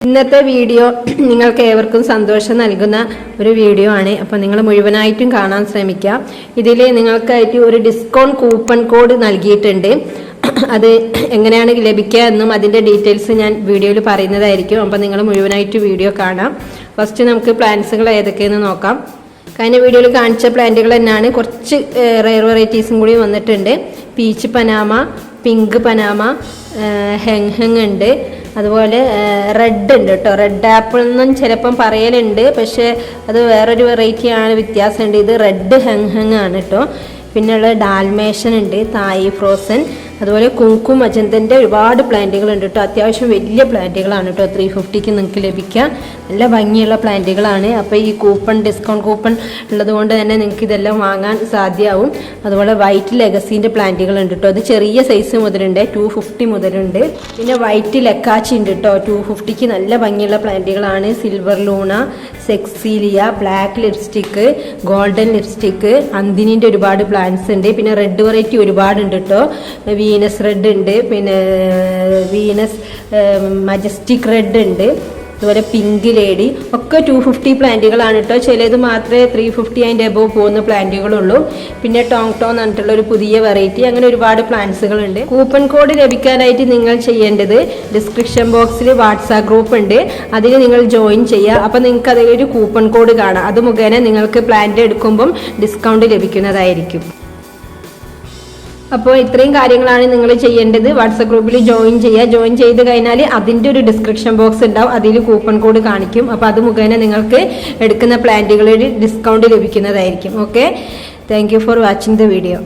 ഇന്നത്തെ വീഡിയോ നിങ്ങൾക്ക് ഏവർക്കും സന്തോഷം നൽകുന്ന ഒരു വീഡിയോ ആണ്. അപ്പോൾ നിങ്ങൾ മുഴുവനായിട്ടും കാണാൻ ശ്രമിക്കുക. ഇതിൽ നിങ്ങൾക്കായിട്ട് ഒരു ഡിസ്കൗണ്ട് കൂപ്പൺ കോഡ് നൽകിയിട്ടുണ്ട്. അത് എങ്ങനെയാണ് ലഭിക്കുക എന്നും അതിൻ്റെ ഡീറ്റെയിൽസ് ഞാൻ വീഡിയോയിൽ പറയുന്നതായിരിക്കും. അപ്പോൾ നിങ്ങൾ മുഴുവനായിട്ട് വീഡിയോ കാണാം. ഫസ്റ്റ് നമുക്ക് പ്ലാന്റ്സുകൾ ഏതൊക്കെയെന്ന് നോക്കാം. കഴിഞ്ഞ വീഡിയോയിൽ കാണിച്ച പ്ലാന്റുകൾ തന്നെയാണ്. കുറച്ച് റെയർ വെറൈറ്റീസും കൂടി വന്നിട്ടുണ്ട്. Peach Panama, pink Panama, Heng ഉണ്ട്, അതുപോലെ റെഡ് ഉണ്ട് കേട്ടോ. റെഡ് ആപ്പിൾ എന്നും ചിലപ്പം പറയലുണ്ട്, പക്ഷേ അത് വേറൊരു വെറൈറ്റിയാണ്, വ്യത്യാസമുണ്ട്. ഇത് റെഡ് ഹെങ് ആണ് കേട്ടോ. പിന്നെയുള്ള ഡാൽമേഷൻ ഉണ്ട്, തായി ഫ്രോസൻ, അതുപോലെ കുങ്കും മജന്തൻ്റെ ഒരുപാട് പ്ലാന്റുകൾ ഉണ്ട് കേട്ടോ. അത്യാവശ്യം വലിയ പ്ലാന്റുകളാണ് കേട്ടോ. 350ക്ക് നിങ്ങൾക്ക് ലഭിക്കുക. നല്ല ഭംഗിയുള്ള പ്ലാന്റുകളാണ്. അപ്പോൾ ഈ ഡിസ്കൗണ്ട് കൂപ്പൺ ഉള്ളത് കൊണ്ട് തന്നെ നിങ്ങൾക്ക് ഇതെല്ലാം വാങ്ങാൻ സാധ്യമാവും. അതുപോലെ വൈറ്റ് ലെഗസീൻ്റെ പ്ലാന്റുകൾ ഉണ്ട് കേട്ടോ. അത് ചെറിയ സൈസ് മുതലുണ്ട്, 250 മുതലുണ്ട്. പിന്നെ വൈറ്റ് ലെക്കാച്ചി ഉണ്ട് കേട്ടോ. 250ക്ക് നല്ല ഭംഗിയുള്ള പ്ലാന്റുകളാണ്. സിൽവർ ലൂണ, സെക്സീലിയ, ബ്ലാക്ക് ലിപ്സ്റ്റിക്ക്, ഗോൾഡൻ ലിപ്സ്റ്റിക്ക്, അന്തിനിൻ്റെ ഒരുപാട് പ്ലാന്റ്സ് ഉണ്ട്. പിന്നെ റെഡ് വെറൈറ്റി ഒരുപാടുണ്ട് കേട്ടോ. വീനസ് റെഡ് ഉണ്ട്, പിന്നെ വീനസ് മജസ്റ്റിക് റെഡ് ഉണ്ട്, അതുപോലെ പിങ്ക് ലേഡി ഒക്കെ 250 പ്ലാന്റുകളാണ് കേട്ടോ. ചിലത് മാത്രമേ 350 അതിൻ്റെ എബോവ് പോകുന്ന പ്ലാന്റുകളുള്ളൂ. പിന്നെ ടോങ് എന്ന് പറഞ്ഞിട്ടുള്ള ഒരു പുതിയ വെറൈറ്റി, അങ്ങനെ ഒരുപാട് പ്ലാന്റ്സുകളുണ്ട്. കൂപ്പൺ കോഡ് ലഭിക്കാനായിട്ട് നിങ്ങൾ ചെയ്യേണ്ടത് ഡിസ്ക്രിപ്ഷൻ ബോക്സിൽ വാട്സാപ്പ് ഗ്രൂപ്പ് ഉണ്ട്, അതിൽ നിങ്ങൾ ജോയിൻ ചെയ്യുക. അപ്പോൾ നിങ്ങൾക്ക് അതിലൊരു കൂപ്പൺ കോഡ് കാണാം. അത് മുഖേന നിങ്ങൾക്ക് പ്ലാന്റ് എടുക്കുമ്പം ഡിസ്കൗണ്ട് ലഭിക്കുന്നതായിരിക്കും. അപ്പോൾ ഇത്രയും കാര്യങ്ങളാണ് നിങ്ങൾ ചെയ്യേണ്ടത്. വാട്സപ്പ് ഗ്രൂപ്പിൽ ജോയിൻ ചെയ്യുക. ജോയിൻ ചെയ്ത് കഴിഞ്ഞാൽ അതിൻ്റെ ഒരു ഡിസ്ക്രിപ്ഷൻ ബോക്സ് ഉണ്ടാവും, അതിൽ കൂപ്പൺ കോഡ് കാണിക്കും. അപ്പോൾ അത് മുഖേന നിങ്ങൾക്ക് എടുക്കുന്ന പ്ലാന്റുകളിൽ ഡിസ്കൗണ്ട് ലഭിക്കുന്നതായിരിക്കും. Okay, thank you for watching the video.